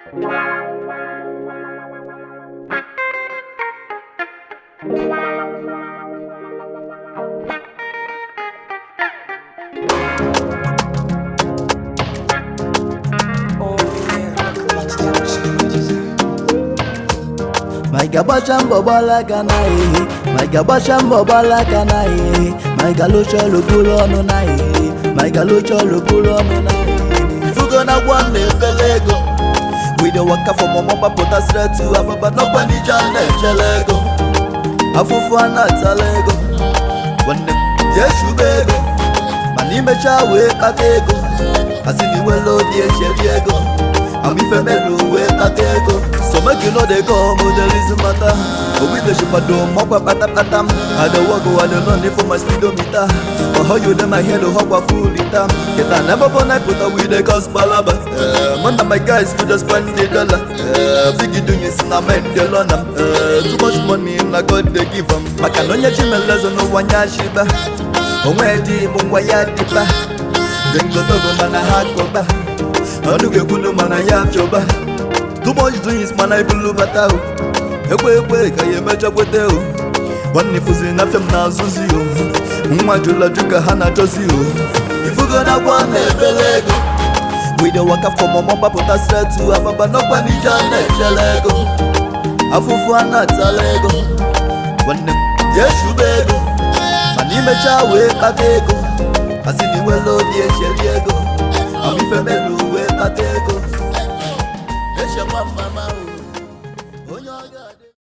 My gabashambo bala kanai, my gabashambo bala kanai, my galocha lupulo no nai, my galocha lupulo no nai. If you gonna want the belego, we the waka from mama put us straight to Ababa, no pani jane chelego. Afufu anatalego, when the yeshu bego, mani mecha we patego, asini welo die cheliego, ami femelu we patego. So make you know they come, there is a matter. But with the ship I do, mokwa patapatam. I don't walk over the running for my speedometer. But how you them I hear the hop full itam. Get I never born I put away the cause balaba. One of my guys could just spend the dollar. Biggie doing is in a man, the London. Too much money in a god they give them. Macanonia chimelas on no one yashiba. Omedi Mungwaya tipa. Then go to man a hard coba. I do get good man I have joba. Too much dreams, man, I believe batao. Ekwe, I am a job with you. One if was enough from Nazuzio. Majula Juka Hana Josio. If you gonna want a belego, we the waka from Mama put us straight to Ababa, no Panija, Lego. Afufuana Talego. When the Yeshu Bego, Manimecha, we Patego. Asini Wello, dear Cheliego. I'm if a belu, we Patego. Mama.